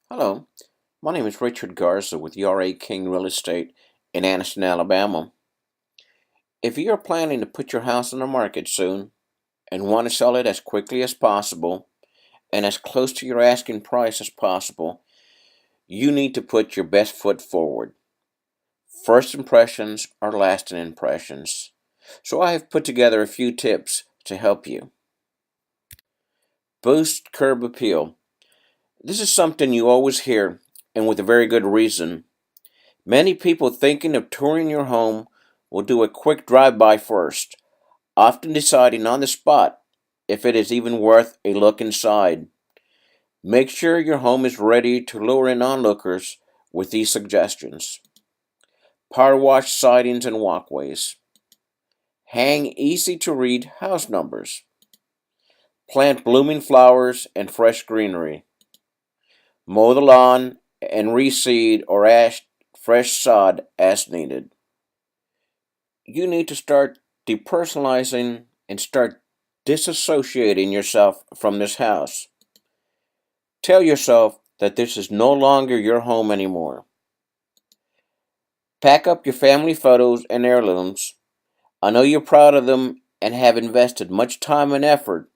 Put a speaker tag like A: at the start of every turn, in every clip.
A: Hello, my name is Richard Garza with URA King Real Estate in Anniston, Alabama. If you are planning to put your house on the market soon and want to sell it as quickly as possible and as close to your asking price as possible, you need to put your best foot forward. First impressions are lasting impressions. So I have put together a few tips to help you. Boost curb appeal. This is something you always hear, and with a very good reason. Many people thinking of touring your home will do a quick drive-by first, often deciding on the spot if it is even worth a look inside. Make sure your home is ready to lure in onlookers with these suggestions. Power wash sidings and walkways. Hang easy to read house numbers. Plant blooming flowers and fresh greenery. Mow the lawn and reseed or add fresh sod as needed. You need to start depersonalizing and start disassociating yourself from this house. Tell yourself that this is no longer your home anymore. Pack up your family photos and heirlooms. I know you're proud of them and have invested much time and effort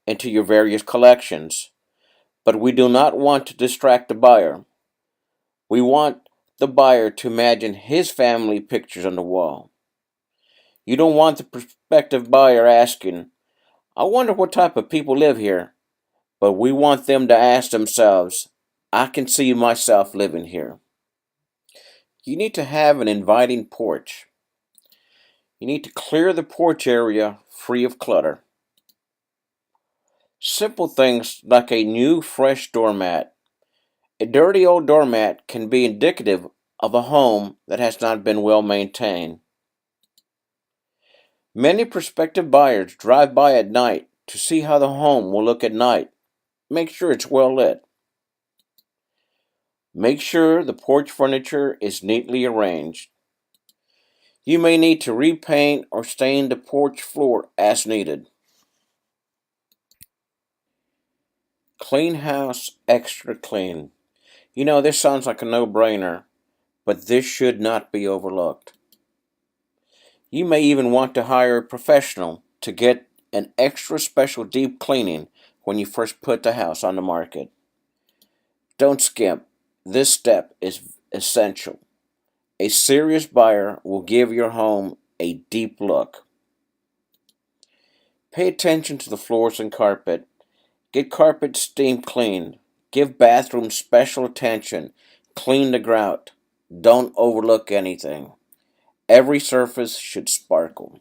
A: into your various collections, but we do not want to distract the buyer. We want the buyer to imagine his family pictures on the wall. You don't want the prospective buyer asking, I wonder what type of people live here, but we want them to ask themselves, I can see myself living here. You need to have an inviting porch. You need to clear the porch area free of clutter. Simple things like a new fresh doormat. A dirty old doormat can be indicative of a home that has not been well maintained. Many prospective buyers drive by at night to see how the home will look at night. Make sure it's well lit. Make sure the porch furniture is neatly arranged. You may need to repaint or stain the porch floor as needed. Clean house extra clean. You know, this sounds like a no-brainer, but this should not be overlooked. You may even want to hire a professional to get an extra special deep cleaning when you first put the house on the market. Don't skimp. This step is essential. A serious buyer will give your home a deep look. Pay attention to the floors and carpet. Get carpet steam cleaned. Give bathrooms special attention. Clean the grout. Don't overlook anything. Every surface should sparkle.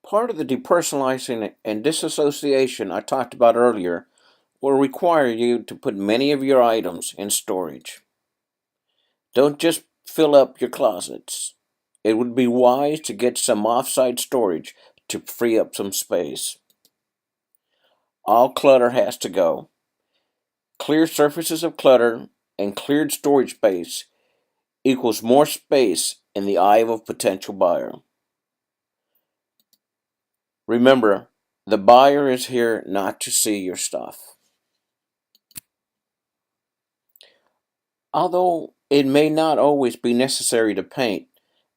A: Part of the depersonalizing and disassociation I talked about earlier will require you to put many of your items in storage. Don't just fill up your closets. It would be wise to get some off-site storage to free up some space. All clutter has to go. Clear surfaces of clutter and cleared storage space equals more space in the eye of a potential buyer. Remember, the buyer is here not to see your stuff. Although it may not always be necessary to paint,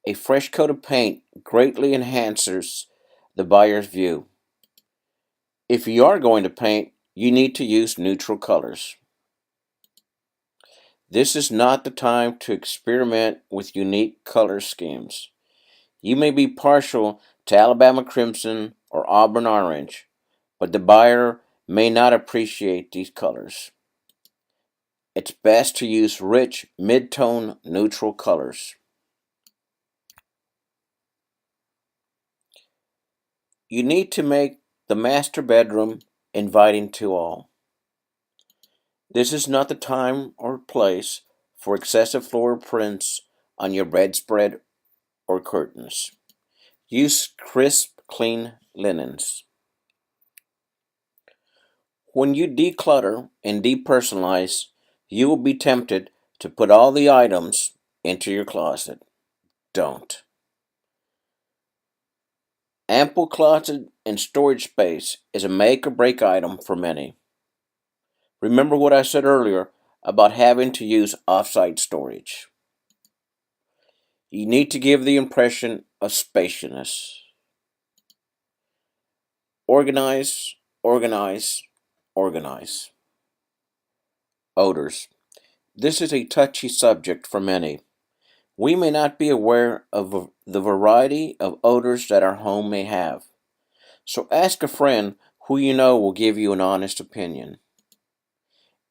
A: a fresh coat of paint greatly enhances the buyer's view. If you are going to paint, you need to use neutral colors. This is not the time to experiment with unique color schemes. You may be partial to Alabama crimson or auburn orange, but the buyer may not appreciate these colors. It's best to use rich mid-tone neutral colors. You need to make the master bedroom inviting to all. This is not the time or place for excessive floral prints on your bedspread or curtains. Use crisp, clean linens. When you declutter and depersonalize, you will be tempted to put all the items into your closet. Don't. Ample closet and storage space is a make or break item for many. Remember what I said earlier about having to use offsite storage. You need to give the impression of spaciousness. Organize, organize, organize. Odors. This is a touchy subject for many. We may not be aware of the variety of odors that our home may have. So ask a friend who you know will give you an honest opinion.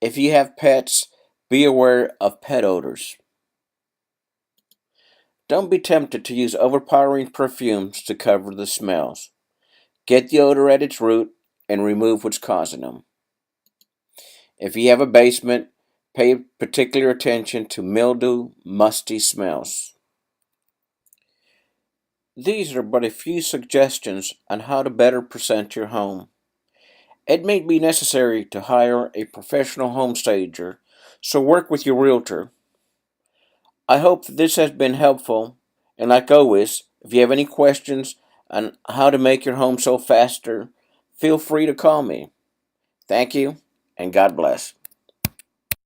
A: If you have pets, be aware of pet odors. Don't be tempted to use overpowering perfumes to cover the smells. Get the odor at its root and remove what's causing them. If you have a basement, pay particular attention to mildew, musty smells. These are but a few suggestions on how to better present your home. It may be necessary to hire a professional home stager, so work with your realtor. I hope that this has been helpful, and like always, if you have any questions on how to make your home so faster, feel free to call me. Thank you, and God bless.